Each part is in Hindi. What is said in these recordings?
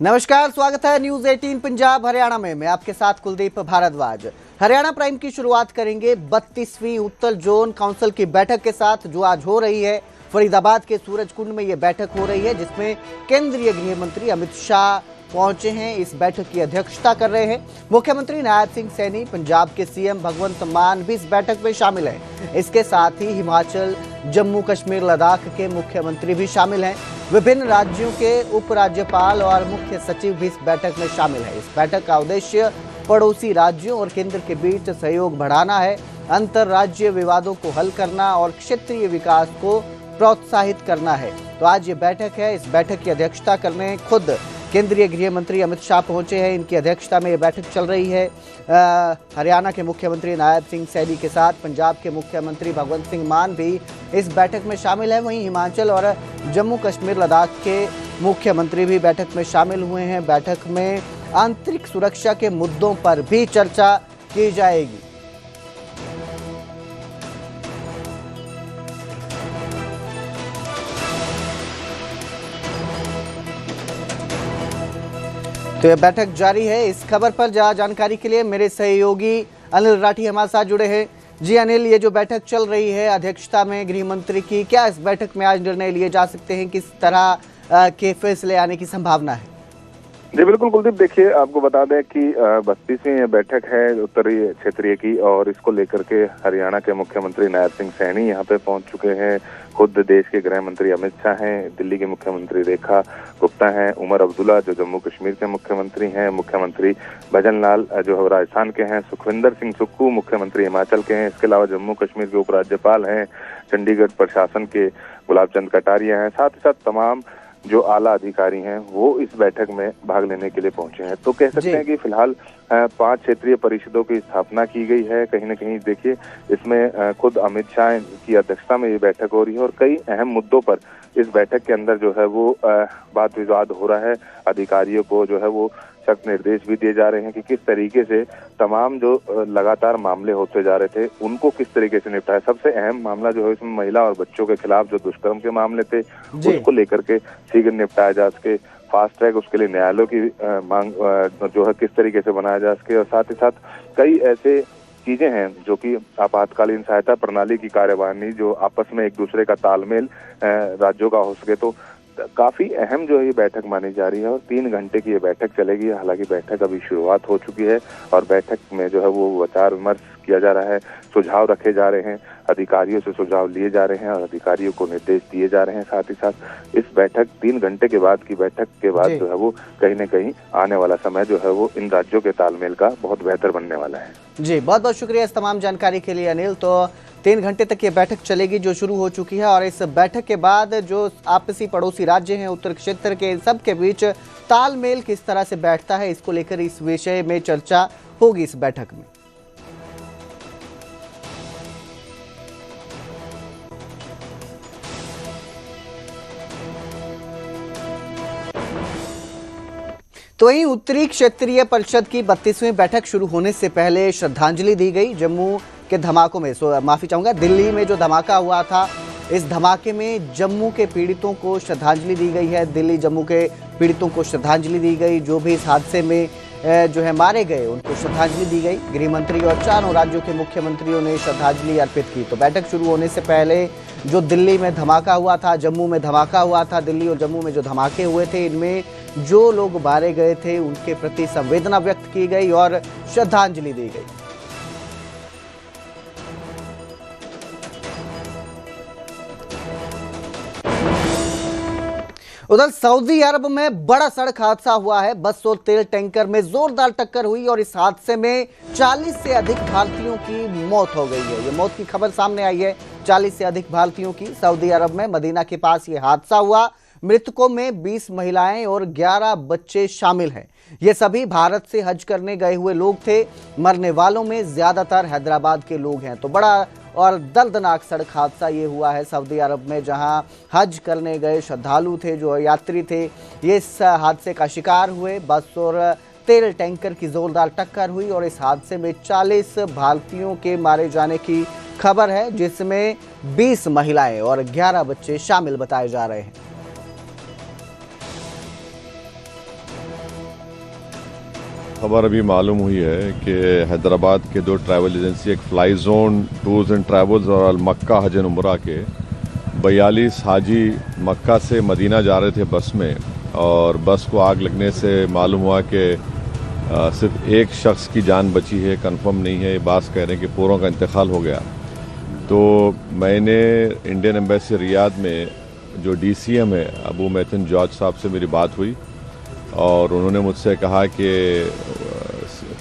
नमस्कार, स्वागत है न्यूज 18 पंजाब हरियाणा में। मैं आपके साथ कुलदीप भारद्वाज। हरियाणा प्राइम की शुरुआत करेंगे 32वीं उत्तर जोन काउंसिल की बैठक के साथ, जो आज हो रही है फरीदाबाद के सूरजकुंड में। ये बैठक हो रही है जिसमें केंद्रीय गृह मंत्री अमित शाह पहुंचे हैं, इस बैठक की अध्यक्षता कर रहे हैं। मुख्यमंत्री नायब सिंह सैनी, पंजाब के सीएम भगवंत मान भी इस बैठक में शामिल हैं। इसके साथ ही हिमाचल, जम्मू कश्मीर, लद्दाख के मुख्यमंत्री भी शामिल हैं। विभिन्न राज्यों के उपराज्यपाल और मुख्य सचिव भी इस बैठक में शामिल हैं। इस बैठक का उद्देश्य पड़ोसी राज्यों और केंद्र के बीच सहयोग बढ़ाना है, अंतर्राज्यीय विवादों को हल करना और क्षेत्रीय विकास को प्रोत्साहित करना है। तो आज ये बैठक है, इस बैठक की अध्यक्षता करने खुद केंद्रीय गृह मंत्री अमित शाह पहुंचे हैं। इनकी अध्यक्षता में ये बैठक चल रही है। हरियाणा के मुख्यमंत्री नायब सिंह सैनी के साथ पंजाब के मुख्यमंत्री भगवंत सिंह मान भी इस बैठक में शामिल है। वहीं हिमाचल और जम्मू कश्मीर, लद्दाख के मुख्यमंत्री भी बैठक में शामिल हुए हैं। बैठक में आंतरिक सुरक्षा के मुद्दों पर भी चर्चा की जाएगी। तो यह बैठक जारी है। इस खबर पर जानकारी के लिए मेरे सहयोगी अनिल राठी हमारे साथ जुड़े हैं। जी अनिल, ये जो बैठक चल रही है अध्यक्षता में गृह मंत्री की, क्या इस बैठक में आज निर्णय लिए जा सकते हैं? किस तरह के फैसले आने की संभावना है? जी बिल्कुल कुलदीप, देखिए आपको बता दें कि 32वीं बैठक है उत्तरी क्षेत्रीय की, और इसको लेकर के हरियाणा के मुख्यमंत्री नायब सिंह सैनी यहाँ पे पहुंच चुके हैं। खुद देश के गृह मंत्री अमित शाह हैं, दिल्ली के मुख्यमंत्री रेखा गुप्ता हैं, उमर अब्दुल्ला जो जम्मू कश्मीर के मुख्यमंत्री हैं, मुख्यमंत्री भजन लाल जो राजस्थान के हैं, सुखविंदर सिंह सुक्खू मुख्यमंत्री हिमाचल के हैं। इसके अलावा जम्मू कश्मीर के उपराज्यपाल हैं, चंडीगढ़ प्रशासन के गुलाब चंद कटारिया हैं। साथ ही साथ तमाम जो आला अधिकारी हैं वो इस बैठक में भाग लेने के लिए पहुंचे हैं। तो कह सकते हैं कि फिलहाल 5 क्षेत्रीय परिषदों की स्थापना की गई है। कहीं ना कहीं देखिए इसमें खुद अमित शाह की अध्यक्षता में ये बैठक हो रही है और कई अहम मुद्दों पर इस बैठक के अंदर जो है वो वाद विवाद हो रहा है। अधिकारियों को जो है वो सख्त निर्देश भी दिए जा रहे हैं कि किस तरीके से तमाम जो लगातार मामले होते जा रहे थे उनको किस तरीके से निपटाया। सबसे अहम मामला जो है इसमें महिला और बच्चों के खिलाफ जो दुष्कर्म के मामले थे उसको लेकर के शीघ्र निपटाया जा सके। फास्ट ट्रैक उसके लिए न्यायालयों की मांग जो है किस तरीके से बनाया जा सके, और साथ ही साथ कई ऐसे चीजें हैं जो कि आपातकालीन सहायता प्रणाली की कार्यवाही जो आपस में एक दूसरे का तालमेल राज्यों का हो सके। तो काफी अहम जो है ये बैठक मानी जा रही है और 3 घंटे की ये बैठक चलेगी। हालांकि बैठक अभी शुरुआत हो चुकी है और बैठक में जो है वो विचार विमर्श किया जा रहा है, सुझाव रखे जा रहे हैं, अधिकारियों से सुझाव लिए जा रहे हैं और अधिकारियों को निर्देश दिए जा रहे हैं। साथ ही साथ इस बैठक 3 घंटे के बाद की बैठक के बाद जो है वो कहीं न कहीं आने वाला समय जो है वो इन राज्यों के तालमेल का बहुत बेहतर बनने वाला है। जी, बहुत बहुत शुक्रिया इस तमाम जानकारी के लिए अनिल। तो 3 घंटे तक ये बैठक चलेगी जो शुरू हो चुकी है, और इस बैठक के बाद जो आपसी पड़ोसी राज्य हैं उत्तर क्षेत्र के, सब के बीच तालमेल किस तरह से बैठता है, इसको लेकर इस विषय में चर्चा होगी इस बैठक में। तो वहीं उत्तरी क्षेत्रीय परिषद की 32वीं बैठक शुरू होने से पहले श्रद्धांजलि दी गई। जम्मू के धमाकों में, माफी चाहूंगा, दिल्ली में जो धमाका हुआ था, इस धमाके में जम्मू के पीड़ितों को श्रद्धांजलि दी गई है। दिल्ली जम्मू के पीड़ितों को श्रद्धांजलि दी गई। जो भी इस हादसे में जो है मारे गए उनको श्रद्धांजलि दी गई। गृह मंत्री और 4 राज्यों के मुख्यमंत्रियों ने श्रद्धांजलि अर्पित की। तो बैठक शुरू होने से पहले जो दिल्ली में धमाका हुआ था, जम्मू में धमाका हुआ था, दिल्ली और जम्मू में जो धमाके हुए थे, इनमें जो लोग मारे गए थे उनके प्रति संवेदना व्यक्त की गई और श्रद्धांजलि दी गई। उधर सऊदी अरब में बड़ा सड़क हादसा हुआ है। बस और तेल टैंकर में जोरदार टक्कर हुई और इस हादसे में 40 से अधिक भारतीयों की मौत हो गई है। ये मौत की खबर सामने आई है 40 से अधिक भारतीयों की। सऊदी अरब में मदीना के पास ये हादसा हुआ। मृतकों में 20 महिलाएं और 11 बच्चे शामिल हैं। ये सभी भारत से हज करने गए हुए लोग थे। मरने वालों में ज्यादातर हैदराबाद के लोग हैं। तो बड़ा और दर्दनाक सड़क हादसा ये हुआ है सऊदी अरब में, जहां हज करने गए श्रद्धालु थे, जो यात्री थे, ये इस हादसे का शिकार हुए। बस और तेल टैंकर की जोरदार टक्कर हुई और इस हादसे में 40 भारतीयों के मारे जाने की खबर है, जिसमें 20 महिलाएं और 11 बच्चे शामिल बताए जा रहे हैं। खबर अभी मालूम हुई है कि हैदराबाद के 2 ट्रैवल एजेंसी, एक fly zone tours and travels और अल मक्का हज एंड उम्रा के 42 हाजी मक्का से मदीना जा रहे थे बस में, और बस को आग लगने से मालूम हुआ कि सिर्फ एक शख्स की जान बची है। कंफर्म नहीं है, ये बात कह रहे हैं कि पूरों का इंतकाल हो गया। तो मैंने इंडियन एम्बेसी रियाद में जो DCM है अबू मैथन जॉर्ज साहब से मेरी बात हुई, और उन्होंने मुझसे कहा कि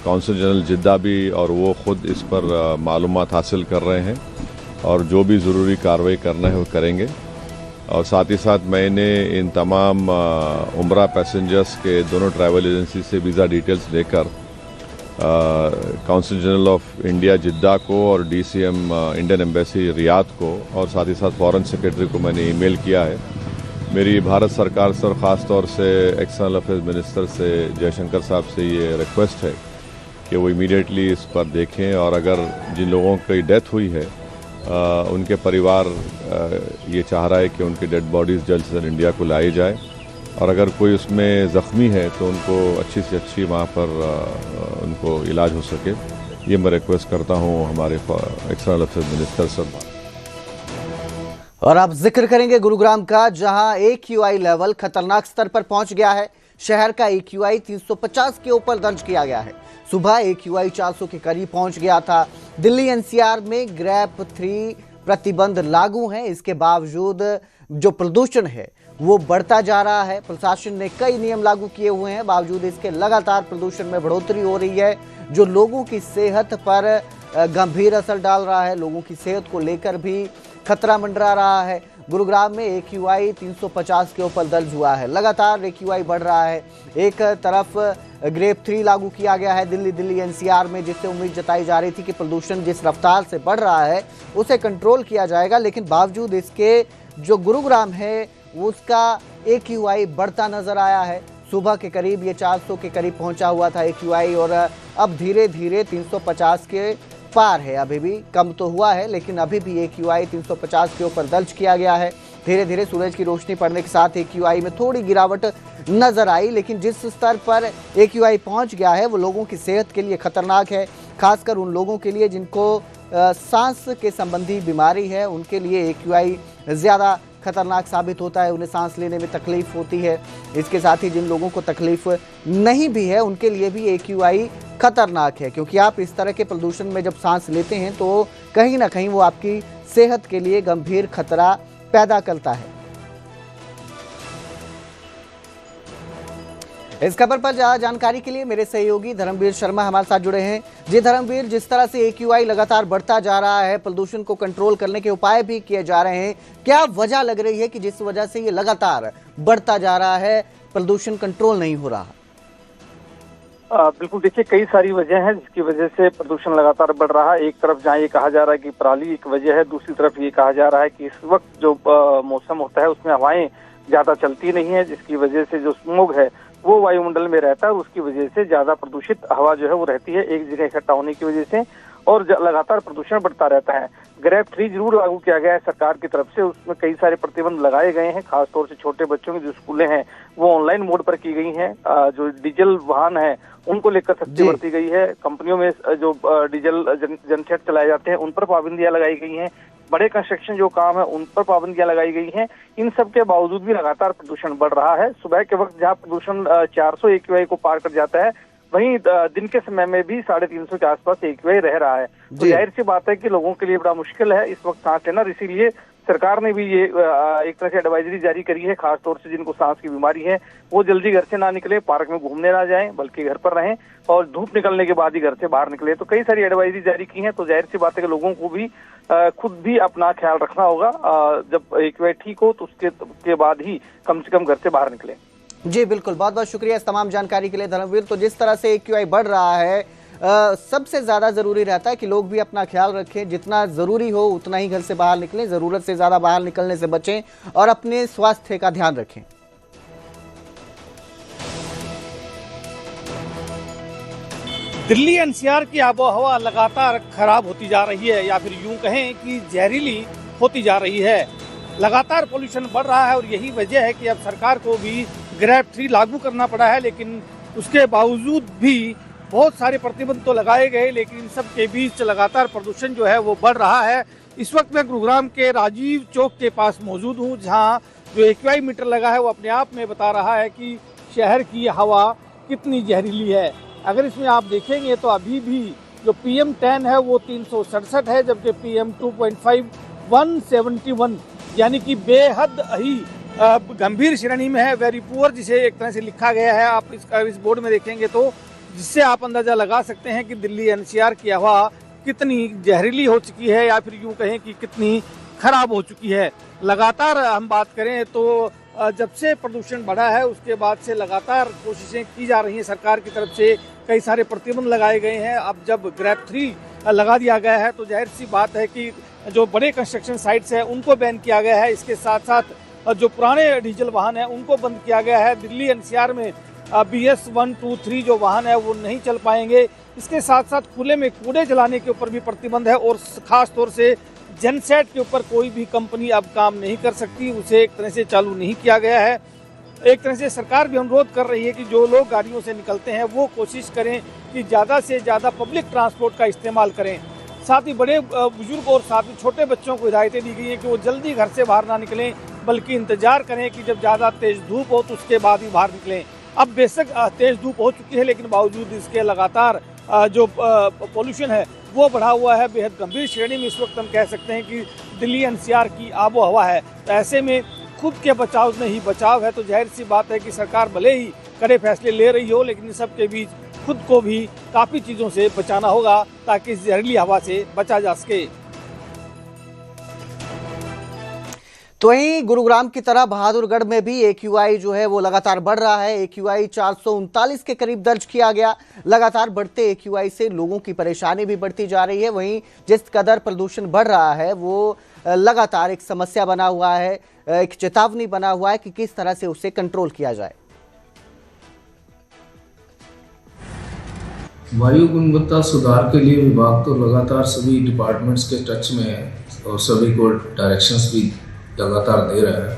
कौंसल जनरल जिद्दा भी और वो ख़ुद इस पर मालूमात हासिल कर रहे हैं और जो भी ज़रूरी कार्रवाई करना है वो करेंगे। और साथ ही साथ मैंने इन तमाम उम्रा पैसेंजर्स के दोनों ट्रैवल एजेंसी से वीज़ा डिटेल्स लेकर कौंसल जनरल ऑफ इंडिया जिद्दा को और DCM इंडियन एम्बेसी रियाद को और साथ ही साथ फॉरेन सेक्रेटरी को मैंने ईमेल किया है। मेरी भारत सरकार से और ख़ास तौर से एक्सटर्नल अफेयर्स मिनिस्टर से जयशंकर साहब से ये रिक्वेस्ट है कि वो इमीडिएटली इस पर देखें, और अगर जिन लोगों की डेथ हुई है उनके परिवार ये चाह रहा है कि उनकी डेड बॉडीज़ जल्द से जल्द इंडिया को लाई जाए, और अगर कोई उसमें ज़ख्मी है तो उनको अच्छी से अच्छी वहाँ पर उनको इलाज हो सके। ये मैं रिक्वेस्ट करता हूँ हमारे एक्सटर्नल अफेयर्स मिनिस्टर से। और आप जिक्र करेंगे गुरुग्राम का, जहां AQI लेवल खतरनाक स्तर पर पहुंच गया है। शहर का AQI 350 के ऊपर दर्ज किया गया है। सुबह AQI 400 के करीब पहुंच गया था। दिल्ली NCR में ग्रेप 3 प्रतिबंध लागू हैं, इसके बावजूद जो प्रदूषण है वो बढ़ता जा रहा है। प्रशासन ने कई नियम लागू किए हुए हैं, बावजूद इसके लगातार प्रदूषण में बढ़ोतरी हो रही है, जो लोगों की सेहत पर गंभीर असर डाल रहा है। लोगों की सेहत को लेकर भी खतरा मंडरा रहा है। गुरुग्राम में AQI 350 के ऊपर दर्ज हुआ है। लगातार AQI बढ़ रहा है। एक तरफ ग्रेप 3 लागू किया गया है दिल्ली NCR में, जिससे उम्मीद जताई जा रही थी कि प्रदूषण जिस रफ्तार से बढ़ रहा है उसे कंट्रोल किया जाएगा, लेकिन बावजूद इसके जो गुरुग्राम है उसका AQI बढ़ता नजर आया है। सुबह के करीब ये 400 के करीब पहुंचा हुआ था AQI, और अब धीरे धीरे 350 के पार है। अभी भी कम तो हुआ है, लेकिन अभी भी AQI 350 के ऊपर दर्ज किया गया है। धीरे धीरे सूरज की रोशनी पड़ने के साथ AQI में थोड़ी गिरावट नजर आई, लेकिन जिस स्तर पर AQI पहुंच गया है वो लोगों की सेहत के लिए खतरनाक है। खासकर उन लोगों के लिए जिनको सांस के संबंधी बीमारी है, उनके लिए AQI ज़्यादा खतरनाक साबित होता है। उन्हें सांस लेने में तकलीफ होती है। इसके साथ ही जिन लोगों को तकलीफ नहीं भी है उनके लिए भी AQI खतरनाक है, क्योंकि आप इस तरह के प्रदूषण में जब सांस लेते हैं तो कहीं ना कहीं वो आपकी सेहत के लिए गंभीर खतरा पैदा करता है। इस खबर पर ज्यादा जानकारी के लिए मेरे सहयोगी धर्मवीर शर्मा हमारे साथ जुड़े हैं। जी धर्मवीर, जिस तरह से AQI लगातार बढ़ता जा रहा है, प्रदूषण को कंट्रोल करने के उपाय भी किए जा रहे हैं, क्या वजह लग रही है कि जिस वजह से ये लगातार बढ़ता जा रहा है, प्रदूषण कंट्रोल नहीं हो रहा? बिल्कुल, देखिए कई सारी वजह हैं जिसकी वजह से प्रदूषण लगातार बढ़ रहा है। एक तरफ जहाँ ये कहा जा रहा है कि पराली एक वजह है, दूसरी तरफ ये कहा जा रहा है कि इस वक्त जो मौसम होता है उसमें हवाएं ज्यादा चलती नहीं है, जिसकी वजह से जो स्मोग है वो वायुमंडल में रहता है और उसकी वजह से ज्यादा प्रदूषित हवा जो है वो रहती है एक जगह इकट्ठा होने की वजह से, और लगातार प्रदूषण बढ़ता रहता है। ग्रेप 3 जरूर लागू किया गया है सरकार की तरफ से, उसमें कई सारे प्रतिबंध लगाए गए हैं। खासतौर से छोटे बच्चों की जो स्कूलें हैं वो ऑनलाइन मोड पर की गई हैं। जो डीजल वाहन है उनको लेकर सख्ती बरती गई है। कंपनियों में जो डीजल जनसेट चलाए जाते हैं उन पर पाबंदियां लगाई गई हैं। बड़े कंस्ट्रक्शन जो काम है उन पर पाबंदियां लगाई गई हैं। इन सब के बावजूद भी लगातार प्रदूषण बढ़ रहा है। सुबह के वक्त जहां प्रदूषण 400 AQI को पार कर जाता है, वहीं दिन के समय में भी 350 के आसपास AQI रह रहा है। तो जाहिर सी बात है कि लोगों के लिए बड़ा मुश्किल है इस वक्त सांस लेना। इसीलिए सरकार ने भी ये एक तरह से एडवाइजरी जारी करी है, खासतौर से जिनको सांस की बीमारी है वो जल्दी घर से ना निकले, पार्क में घूमने ना जाएं, बल्कि घर पर रहें और धूप निकलने के बाद ही घर से बाहर निकले। तो कई सारी एडवाइजरी जारी की है। तो जाहिर सी बात है कि लोगों को भी खुद भी अपना ख्याल रखना होगा। जब AQI ठीक हो तो उसके बाद ही कम से कम घर से बाहर निकले। जी बिल्कुल, बहुत बहुत शुक्रिया इस तमाम जानकारी के लिए धर्मवीर। तो जिस तरह से AQI बढ़ रहा है, सबसे ज़्यादा ज़रूरी रहता है कि लोग भी अपना ख्याल रखें, जितना ज़रूरी हो उतना ही घर से बाहर निकलें, ज़रूरत से ज़्यादा बाहर निकलने से बचें और अपने स्वास्थ्य का ध्यान रखें। दिल्ली NCR की आबोहवा लगातार खराब होती जा रही है, या फिर यूं कहें कि जहरीली होती जा रही है। लगातार पोल्यूशन बढ़ रहा है और यही वजह है कि अब सरकार को भी ग्रेप 3 लागू करना पड़ा है, लेकिन उसके बावजूद भी बहुत सारे प्रतिबंध तो लगाए गए, लेकिन इन सब के बीच लगातार प्रदूषण जो है वो बढ़ रहा है। इस वक्त मैं गुरुग्राम के राजीव चौक के पास मौजूद हूँ, जहाँ जो एक्यूआई मीटर लगा है वो अपने आप में बता रहा है कि शहर की हवा कितनी जहरीली है। अगर इसमें आप देखेंगे तो अभी भी जो PM10 है वो 367 है, जबकि PM2.5 171, यानी कि बेहद ही गंभीर श्रेणी में है, वेरी पुअर जिसे एक तरह से लिखा गया है। आप इस बोर्ड में देखेंगे तो जिससे आप अंदाजा लगा सकते हैं कि दिल्ली NCR की हवा कितनी जहरीली हो चुकी है, या फिर यूँ कहें कि कितनी खराब हो चुकी है। लगातार हम बात करें तो जब से प्रदूषण बढ़ा है उसके बाद से लगातार कोशिशें की जा रही हैं सरकार की तरफ से, कई सारे प्रतिबंध लगाए गए हैं। अब जब ग्रेड 3 लगा दिया गया है तो जाहिर सी बात है कि जो बड़े कंस्ट्रक्शन साइट्स हैं उनको बैन किया गया है। इसके साथ साथ जो पुराने डीजल वाहन हैं उनको बंद किया गया है। दिल्ली NCR में BS 1, 2, 3 जो वाहन है वो नहीं चल पाएंगे। इसके साथ साथ खुले में कूड़े जलाने के ऊपर भी प्रतिबंध है, और खास तौर से जनसेट के ऊपर कोई भी कंपनी अब काम नहीं कर सकती, उसे एक तरह से चालू नहीं किया गया है। एक तरह से सरकार भी अनुरोध कर रही है कि जो लोग गाड़ियों से निकलते हैं वो कोशिश करें कि ज़्यादा से ज़्यादा पब्लिक ट्रांसपोर्ट का इस्तेमाल करें। साथ ही बड़े बुजुर्ग और साथ ही छोटे बच्चों को हिदायतें दी गई हैं कि वो जल्दी घर से बाहर ना निकलें, बल्कि इंतजार करें कि जब ज़्यादा तेज़ धूप हो तो उसके बाद ही बाहर निकलें। अब बेशक तेज़ धूप हो चुकी है, लेकिन बावजूद इसके लगातार जो पोल्यूशन है वो बढ़ा हुआ है। बेहद गंभीर श्रेणी में इस वक्त हम कह सकते हैं कि दिल्ली NCR की आबो हवा है। तो ऐसे में खुद के बचाव में ही बचाव है, तो जाहिर सी बात है कि सरकार भले ही कड़े फैसले ले रही हो, लेकिन इन सब के बीच खुद को भी काफ़ी चीज़ों से बचाना होगा ताकि इस जहरीली हवा से बचा जा सके। तो वहीं गुरुग्राम की तरह बहादुरगढ़ में भी AQI जो है वो लगातार बढ़ रहा है। AQI 439 के करीब दर्ज किया गया। लगातार बढ़ते AQI से लोगों की परेशानी भी बढ़ती जा रही है। वहीं जिस कदर प्रदूषण बढ़ रहा है वो लगातार एक समस्या बना हुआ है, एक चेतावनी बना हुआ है कि किस तरह से उसे कंट्रोल किया जाए। वायु गुणवत्ता सुधार के लिए विभाग तो लगातार सभी डिपार्टमेंट्स के टच में है और सभी को डायरेक्शंस भी लगातार दे रहा है,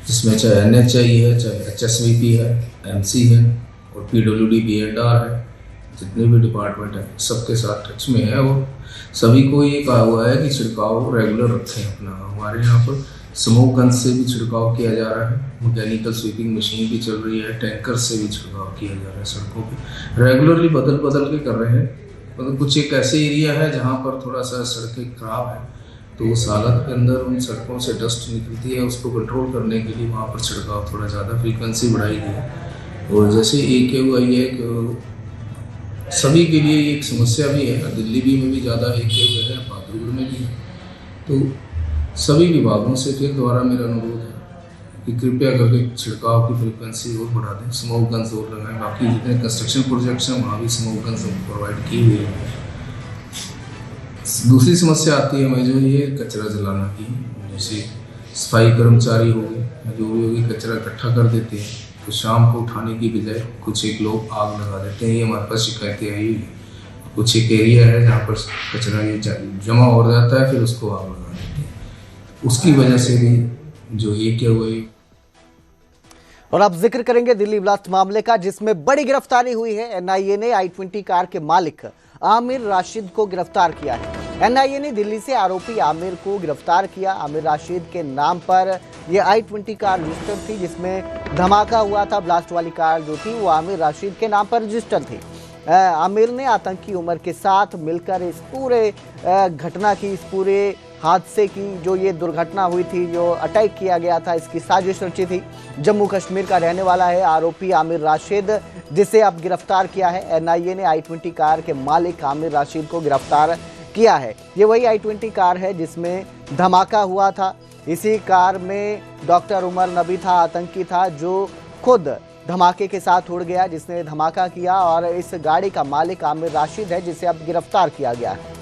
जिसमें चाहे NHI है, चाहे HSVP है, MC है और PWD BNR है, जितने भी डिपार्टमेंट हैं सबके साथ टच में है। और सभी को ये कहा हुआ है कि छिड़काव रेगुलर रखें अपना। हमारे यहाँ पर स्मोक गन से भी छिड़काव किया जा रहा है, मैकेनिकल स्वीपिंग मशीन भी चल रही है, टैंकर से भी छिड़काव किया जा रहा है। सड़कों पे रेगुलरली बदल के कर रहे हैं। मतलब कुछ एक ऐसे एरिया है जहाँ पर थोड़ा सा सड़कें खराब है, तो उस हालत के अंदर उन सड़कों से डस्ट निकलती है, उसको कंट्रोल करने के लिए वहाँ पर छिड़काव थोड़ा ज़्यादा फ्रीक्वेंसी बढ़ाई गई है। और जैसे AQI है सभी के लिए एक समस्या भी है, दिल्ली भी में भी ज़्यादा AQI है, बहादुरगढ़ में भी है। तो सभी विभागों से फिर दोबारा मेरा अनुरोध है कि कृपया करके छिड़काव की फ्रीक्वेंसी और बढ़ा दें, स्मोक गन्स और लगाएं। बाकी जितने कंस्ट्रक्शन प्रोजेक्ट्स हैं वहाँ भी स्मोक गन्स प्रोवाइड की हुई है। दूसरी समस्या आती है हमें जो ये कचरा जलाना की, जैसे सफाई कर्मचारी हो गए, जो भी होगी कचरा इकट्ठा कर देते हैं, तो शाम को उठाने की बजाय कुछ एक लोग आग लगा देते हैं। ये हमारे पास शिकायतें आई हुई है। कुछ एक एरिया है जहाँ पर कचरा ये जमा हो जाता है, फिर उसको आग लगा देते हैं। उसकी वजह से भी जो ये क्या हुआ। और अब जिक्र करेंगे दिल्ली ब्लास्ट मामले का, जिसमें बड़ी गिरफ्तारी हुई है। NIA ने i20 कार के मालिक आमिर राशिद को गिरफ्तार किया है। NIA ने दिल्ली से आरोपी आमिर को गिरफ्तार किया। आमिर राशिद के नाम पर यह i20 कार रजिस्टर्ड थी, जिसमें धमाका हुआ था। ब्लास्ट वाली कार जो थी वो आमिर राशिद के नाम पर रजिस्टर्ड थी। आमिर ने आतंकी उमर के साथ मिलकर इस पूरे घटना की, इस पूरे हादसे की, जो ये दुर्घटना हुई थी, जो अटैक किया गया था, इसकी साजिश रची थी। जम्मू कश्मीर का रहने वाला है आरोपी आमिर राशिद, जिसे अब गिरफ्तार किया है। NIA ने i20 कार के मालिक आमिर राशिद को गिरफ्तार किया है। ये वही i20 कार है जिसमें धमाका हुआ था। इसी कार में डॉक्टर उमर नबी था, आतंकी था, जो खुद धमाके के साथ उड़ गया, जिसने धमाका किया। और इस गाड़ी का मालिक आमिर राशिद है, जिसे अब गिरफ्तार किया गया है।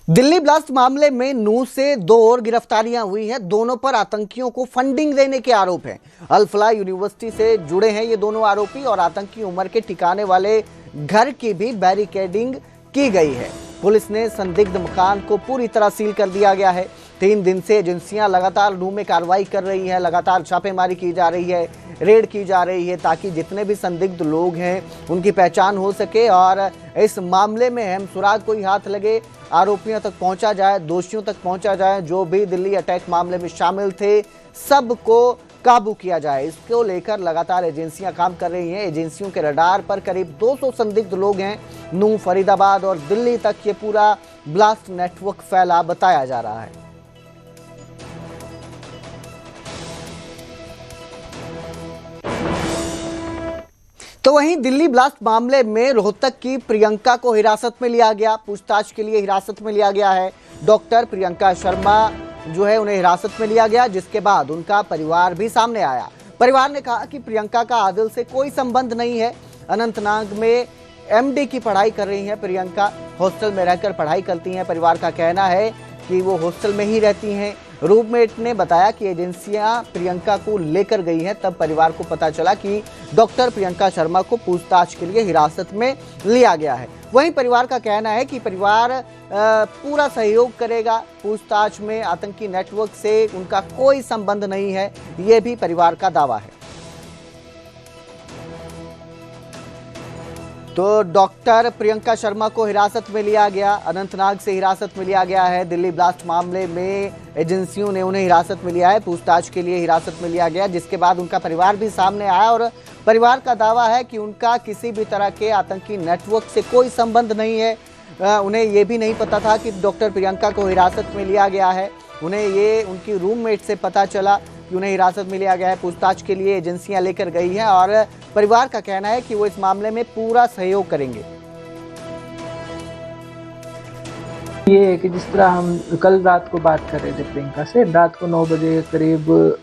दिल्ली ब्लास्ट मामले में नूह से 2 और गिरफ्तारियां हुई हैं। दोनों पर आतंकियों को फंडिंग देने के आरोप हैं। अल फलाह यूनिवर्सिटी से जुड़े हैं ये दोनों आरोपी, और आतंकी उमर के ठिकाने वाले घर की भी बैरिकेडिंग की गई है। पुलिस ने संदिग्ध मकान को पूरी तरह सील कर दिया गया है। 3 दिन से एजेंसियां लगातार लू में कार्रवाई कर रही हैं, लगातार छापेमारी की जा रही है, रेड की जा रही है, ताकि जितने भी संदिग्ध लोग हैं उनकी पहचान हो सके और इस मामले में हम सुराग कोई हाथ लगे, आरोपियों तक पहुंचा जाए, दोषियों तक पहुंचा जाए, जो भी दिल्ली अटैक मामले में शामिल थे सबको काबू किया जाए। इसको लेकर लगातार एजेंसियां काम कर रही हैं। एजेंसियों के रडार पर करीब 200 संदिग्ध लोग हैं। नूंह, फरीदाबाद और दिल्ली तक ये पूरा ब्लास्ट नेटवर्क फैला बताया जा रहा है। तो वहीं दिल्ली ब्लास्ट मामले में रोहतक की प्रियंका को हिरासत में लिया गया, पूछताछ के लिए हिरासत में लिया गया है। डॉक्टर प्रियंका शर्मा जो है उन्हें हिरासत में लिया गया, जिसके बाद उनका परिवार भी सामने आया। परिवार ने कहा कि प्रियंका का आदिल से कोई संबंध नहीं है। अनंतनाग में एमडी की पढ़ाई कर रही हैं प्रियंका, हॉस्टल में रहकर पढ़ाई करती हैं। परिवार का कहना है कि वो हॉस्टल में ही रहती हैं। रूममेट ने बताया कि एजेंसियां प्रियंका को लेकर गई हैं, तब परिवार को पता चला कि डॉक्टर प्रियंका शर्मा को पूछताछ के लिए हिरासत में लिया गया है। वहीं परिवार का कहना है कि परिवार पूरा सहयोग करेगा। पूछताछ में आतंकी नेटवर्क से उनका कोई संबंध नहीं है, ये भी परिवार का दावा है। तो डॉक्टर प्रियंका शर्मा को हिरासत में लिया गया, अनंतनाग से हिरासत में लिया गया है। दिल्ली ब्लास्ट मामले में एजेंसियों ने उन्हें हिरासत में लिया है, पूछताछ के लिए हिरासत में लिया गया, जिसके बाद उनका परिवार भी सामने आया और परिवार का दावा है कि उनका किसी भी तरह के आतंकी नेटवर्क से कोई संबंध नहीं है। उन्हें ये भी नहीं पता था कि डॉक्टर प्रियंका को हिरासत में लिया गया है। उन्हें ये उनकी रूममेट से पता चला कि उन्हें हिरासत में लिया गया है। पूछताछ के लिए एजेंसियां लेकर गई हैं और परिवार का कहना है कि वो इस मामले में पूरा सहयोग करेंगे। ये है कि जिस तरह हम कल रात को बात कर रहे थे प्रियंका से, रात को 9 बजे करीब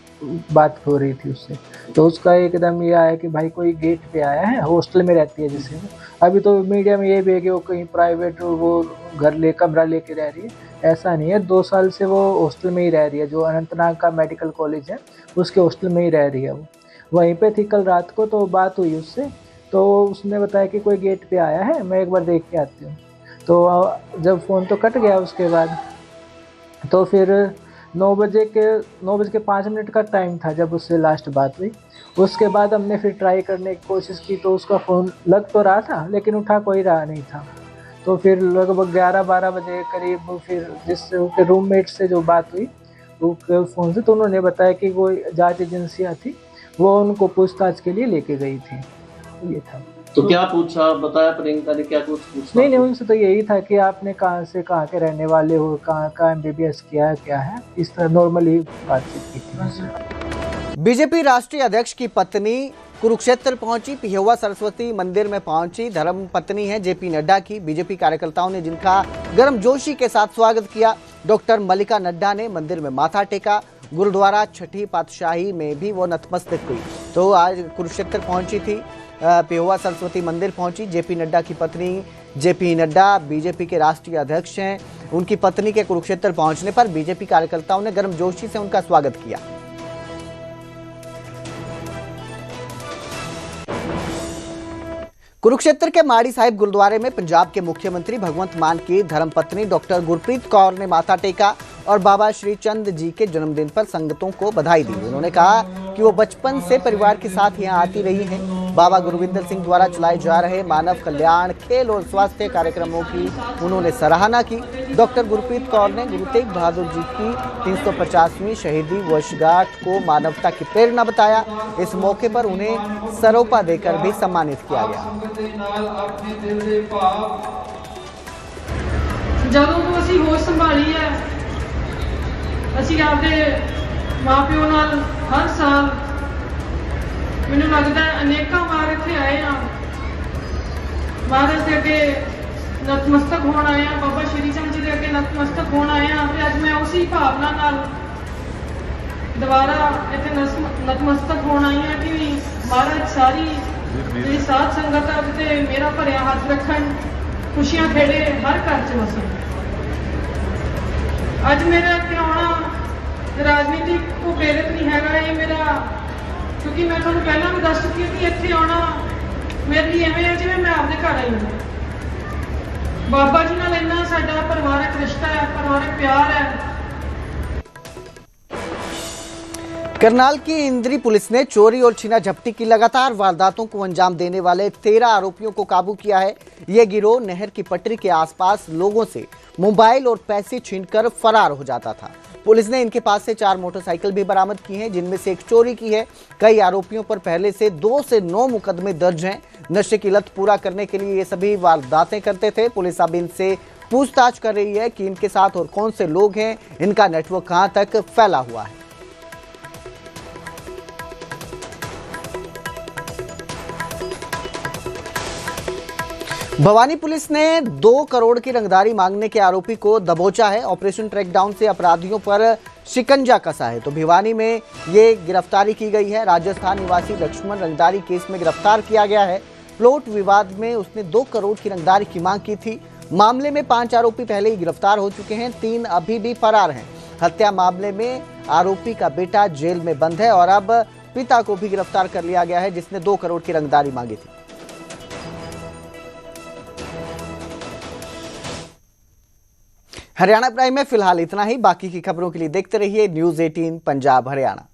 बात हो रही थी उससे, तो उसका एकदम ये आया कि भाई कोई गेट पे आया है, हॉस्टल में रहती है जैसे। अभी तो मीडिया में ये भी है कि वो कहीं प्राइवेट वो कमरा लेके रह रही है, ऐसा नहीं है। 2 साल से वो हॉस्टल में ही रह रही है, जो अनंतनाग का मेडिकल कॉलेज है उसके हॉस्टल में ही रह रही है। वो वहीं पे थी कल रात को, तो बात हुई उससे, तो उसने बताया कि कोई गेट पे आया है, मैं एक बार देख के आती हूँ। तो जब फ़ोन तो कट गया उसके बाद, तो फिर 9 बजे के 5 मिनट का टाइम था जब उससे लास्ट बात हुई। उसके बाद हमने फिर ट्राई करने की कोशिश की, तो उसका फ़ोन लग तो रहा था लेकिन उठा कोई रहा नहीं था। तो फिर लगभग 11-12 बजे करीब फिर जिससे उसके रूममेट से जो बात हुई उसके फ़ोन से, तो उन्होंने बताया कि वो जांच एजेंसियाँ थी, वो उनको पूछताछ के लिए लेके गई थी। ये था। तो क्या पूछा, बताया प्रियंका ने क्या कुछ पूछा? नहीं, उनसे तो यही था कि आपने कहाँ से कहाँ के रहने वाले हो, कहाँ का MBBS किया है, क्या है, इस तरह नॉर्मली बातचीत की थी। बीजेपी राष्ट्रीय अध्यक्ष की पत्नी कुरुक्षेत्र पहुंची, पिहोवा सरस्वती मंदिर में पहुंची। धर्म पत्नी है JP नड्डा की। बीजेपी कार्यकर्ताओं ने जिनका गर्मजोशी के साथ स्वागत किया। डॉक्टर मल्लिका नड्डा ने मंदिर में माथा टेका। गुरुद्वारा छठी पातशाही में भी वो नतमस्तक हुई। तो आज कुरुक्षेत्र पहुंची थी, पिहोवा सरस्वती मंदिर पहुंची। JP नड्डा की पत्नी JP नड्डा बीजेपी के राष्ट्रीय अध्यक्ष हैं। उनकी पत्नी के कुरुक्षेत्र पहुंचने पर बीजेपी कार्यकर्ताओं ने गर्मजोशी से उनका स्वागत किया। कुरुक्षेत्र के माड़ी साहिब गुरुद्वारे में पंजाब के मुख्यमंत्री भगवंत मान की धर्मपत्नी डॉक्टर गुरप्रीत कौर ने माथा टेका और बाबा श्री चंद जी के जन्मदिन पर संगतों को बधाई दी। उन्होंने कहा कि वो बचपन से परिवार के साथ यहाँ आती रही हैं। बाबा गुरविंदर सिंह द्वारा चलाए जा रहे मानव कल्याण, खेल और स्वास्थ्य कार्यक्रमों की उन्होंने सराहना की। डॉक्टर गुरप्रीत कौर ने गुरु तेग बहादुर जी की 350वीं शहीदी वर्षगांठ को मानवता की प्रेरणा बताया। इस मौके पर उन्हें सरोपा देकर भी सम्मानित किया गया। ਜਦੋਂ ਤੋਂ ਅਸੀਂ ਹੋਸ਼ ਸੰਭਾਲੀ ਹੈ, ਅਸੀਂ ਆਪਦੇ ਮਾਪਿਓ ਨਾਲ ਹਰ ਸਾਲ ਮੈਨੂੰ ਲੱਗਦਾ ਅਨੇਕਾਂ ਵਾਰ ਇੱਥੇ ਆਏ ਹਾਂ। ਮਹਾਰਾਜ ਦੇ ਅੱਗੇ ਨਤਮਸਤਕ ਹੋਣ ਆਏ ਹਾਂ, ਬਾਬਾ ਸ਼੍ਰੀ ਚੰਦ ਜੀ ਦੇ ਅੱਗੇ ਨਤਮਸਤਕ ਹੋਣ ਆਏ ਹਾਂ ਤੇ ਅੱਜ ਮੈਂ ਉਸੇ ਭਾਵਨਾ ਨਾਲ ਦੁਬਾਰਾ ਇੱਥੇ ਨਤਮਸਤਕ ਹੋਣ ਆਈ ਹਾਂ ਕਿ ਮਹਾਰਾਜ ਸਾਰੀ ਜਿਹੜੀ ਸਾਧ ਸੰਗਤ ਹੈ ਤੇ ਮੇਰਾ ਭਰਿਆ ਹੱਥ ਰੱਖਣ, खुशियां खेड़े हर घर च वसन। अज मेरा इत्थे आउणा राजनीति को प्रेरित नहीं हैगा, ये मेरा क्योंकि मैं तुहानूं पहलां भी दस चुकी कि इत्थे आउणा मेरे लिए इवें है जिवें मैं आपदे घर आई हूं। बाबा जी नाल इन्ना साडा परिवारक रिश्ता है, परिवारक प्यार है करनाल की इंद्री पुलिस ने चोरी और छीना झपटी की लगातार वारदातों को अंजाम देने वाले 13 आरोपियों को काबू किया है। यह गिरोह नहर की पटरी के आसपास लोगों से मोबाइल और पैसे छीनकर फरार हो जाता था। पुलिस ने इनके पास से 4 मोटरसाइकिल भी बरामद की हैं, जिनमें से एक चोरी की है। कई आरोपियों पर पहले से 2 से 9 मुकदमे दर्ज हैं। नशे की लत पूरा करने के लिए ये सभी वारदातें करते थे। पुलिस अब इनसे पूछताछ कर रही है कि इनके साथ और कौन से लोग हैं, इनका नेटवर्क कहां तक फैला हुआ है। भवानी पुलिस ने 2 करोड़ की रंगदारी मांगने के आरोपी को दबोचा है। ऑपरेशन ट्रैकडाउन से अपराधियों पर शिकंजा कसा है तो भिवानी में ये गिरफ्तारी की गई है। राजस्थान निवासी लक्ष्मण रंगदारी केस में गिरफ्तार किया गया है। प्लॉट विवाद में उसने 2 करोड़ की रंगदारी की मांग की थी। मामले में 5 आरोपी पहले ही गिरफ्तार हो चुके हैं, 3 अभी भी फरार हैं। हत्या मामले में आरोपी का बेटा जेल में बंद है और अब पिता को भी गिरफ्तार कर लिया गया है, जिसने 2 करोड़ की रंगदारी मांगी थी। हरियाणा प्राइम में फिलहाल इतना ही। बाकी की खबरों के लिए देखते रहिए न्यूज़ 18 पंजाब हरियाणा।